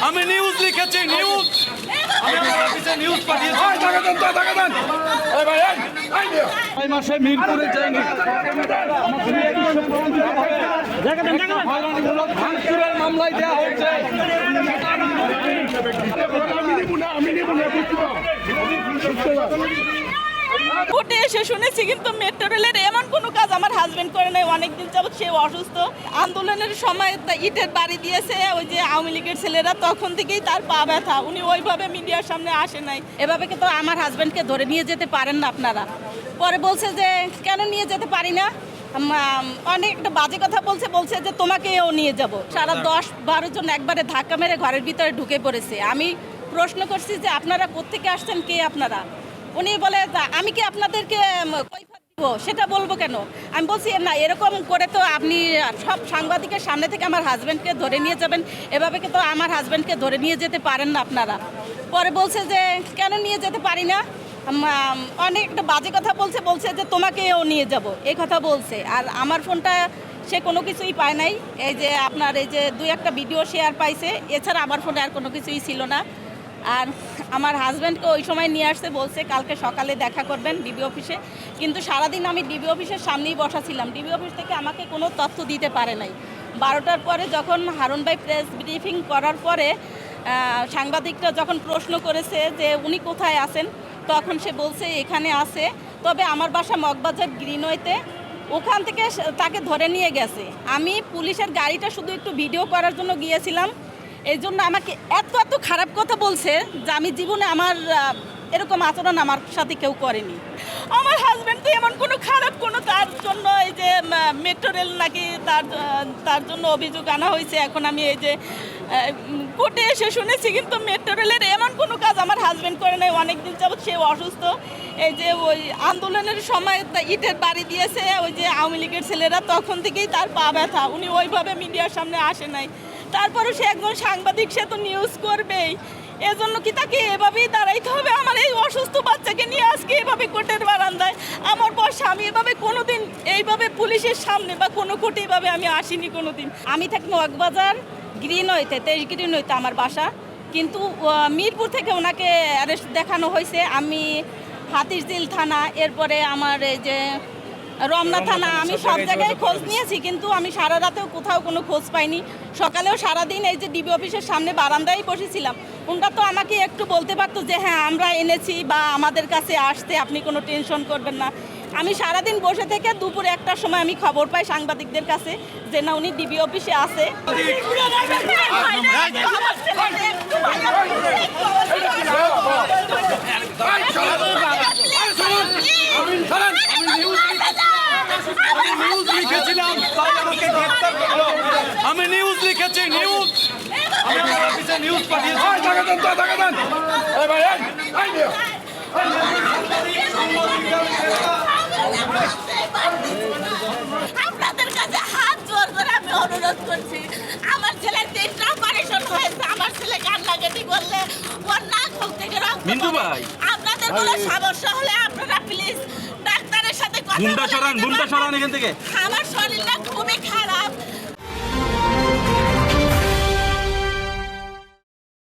আমি নিউজ লিখেছি, নিউজ আমি আমার অফিসে নিউজ পাঠিয়েছি। এই মাসে মিরপুরে যায়নি ভাঙচুরের মামলায় দেওয়া হয়েছে। কোর্টে এসে শুনেছি, কিন্তু মেট্রো রেলের এমন কোনো কাজ আমার হাজবেন্ড করে নাই। অনেকদিন যাবত সে অসুস্থ। আন্দোলনের সময় ইটের বাড়ি দিয়েছে ওই যে আওয়ামী লীগের ছেলেরা, তখন থেকেই তার পা ব্যথা। উনি ওইভাবে মিডিয়ার সামনে আসে নাই। এভাবে কিন্তু আমার হাজবেন্ডকে ধরে নিয়ে যেতে পারেন না আপনারা। পরে বলছে যে কেন নিয়ে যেতে পারি না, অনেক একটা বাজে কথা বলছে যে তোমাকেও নিয়ে যাব। সারা 10-12 জন একবারে ধাক্কা মেরে ঘরের ভিতরে ঢুকে পড়েছে। আমি প্রশ্ন করছি যে আপনারা কোত্থেকে আসছেন, কে আপনারা? উনি বলে আমি কি আপনাদেরকে কৈফিয়ত দিব, সেটা বলবো কেন? আমি বলছি না, এরকম করে তো আপনি সব সাংবাদিকের সামনে থেকে আমার হাজব্যান্ডকে ধরে নিয়ে যাবেন, এভাবে কিন্তু আমার হাজব্যান্ডকে ধরে নিয়ে যেতে পারেন না আপনারা। পরে বলছে যে কেন নিয়ে যেতে পারি না, অনেক একটা বাজে কথা বলছে যে তোমাকেও নিয়ে যাব, এই কথা বলছে। আর আমার ফোনটা সে কোনো কিছুই পায় নাই। এই যে আপনার এই যে 2-1টা ভিডিও শেয়ার পাইছে, এছাড়া আমার ফোনে আর কোনো কিছুই ছিল না। আর আমার হাজব্যান্ডকে ওই সময় নিয়ে আসতে বলছে কালকে সকালে দেখা করবেন ডিবি অফিসে, কিন্তু সারাদিন আমি ডিবি অফিসের সামনেই বসা ছিলাম। ডিবি অফিস থেকে আমাকে কোনো তথ্য দিতে পারে নাই। 12টার পরে যখন হারুন ভাই প্রেস ব্রিফিং করার পরে সাংবাদিকরা যখন প্রশ্ন করেছে যে উনি কোথায় আছেন, তখন সে বলছে এখানে আছে, তবে আমার বাসা মগবাজার গ্রিনওয়েতে, ওখান থেকে তাকে ধরে নিয়ে গেছে। আমি পুলিশের গাড়িটা শুধু একটু ভিডিও করার জন্য গিয়েছিলাম, এই জন্য আমাকে এত খারাপ কথা বলছে যে আমি জীবনে আমার এরকম আচরণ আমার সাথে কেউ করেনি। আমার হাজব্যান্ড তো এমন কোনো খারাপ কোনো, তার জন্য এই যে মেট্রো রেল নাকি তার জন্য অভিযোগ আনা হয়েছে। এখন আমি এই যে কোর্টে এসে শুনেছি, কিন্তু মেট্রো রেলের এমন কোনো কাজ আমার হাজব্যান্ড করে নাই। অনেকদিন যাবত সে অসুস্থ। এই যে ওই আন্দোলনের সময় ইটের বাড়ি দিয়েছে ওই যে আওয়ামী লীগের ছেলেরা, তখন থেকেই তার পা ব্যথা। উনি ওইভাবে মিডিয়ার সামনে আসে নাই। তারপরও সে একজন সাংবাদিক, সে তো নিউজ করবেই। এজন্য কি তাকে এভাবেই দাঁড়াইতে হবে? আমার এই অসুস্থ বাচ্চাকে নিয়ে আজকে এভাবে কোর্টের বারান্দায় আমার বয়স, আমি এভাবে কোনোদিন এইভাবে পুলিশের সামনে বা কোনো কোর্টে এভাবে আমি আসিনি কোনোদিন। আমি থাকি মগবাজার গ্রিনওয়েতে, 23 গ্রিনওয়েতে আমার বাসা, কিন্তু মিরপুর থেকে ওনাকে অ্যারেস্ট দেখানো হয়েছে। আমি হাতিরঝিল থানা, এরপরে আমার এই যে রমনা থানা, আমি সব জায়গায় খোঁজ নিয়েছি, কিন্তু আমি সারা রাতেও কোথাও কোনো খোঁজ পাইনি। সকালেও সারাদিন এই যে ডিবি অফিসের সামনে বারান্দায় বসেছিলাম। ওনারা তো আমাকে একটু বলতে পারতো যে হ্যাঁ আমরা এনেছি বা আমাদের কাছে আসতে, আপনি কোনো টেনশন করবেন না। আমি সারাদিন বসে থেকে দুপুরে 1টার সময় আমি খবর পাই সাংবাদিকদের কাছে যে না, উনি ডিবি অফিসে আছে। আমি নিউজ লিখেছি, নিউজ আমি আমার অফিসে নিউজ পাঠিয়েছি। আপনাদের কাছে হাত জোর করে আমি অনুরোধ করছি, আমার ছেলের 3টা অপারেশন হয়েছে। আমার ছেলে কান্নাকাটি করলে ওর নাক মুখ থেকে রক্ত পড়ে। আপনাদের কোনো সমস্যা হলে আপনারা প্লিজ ডাক্তারের সাথে কথা বলুন। বুনটা সরান এখান থেকে। আমার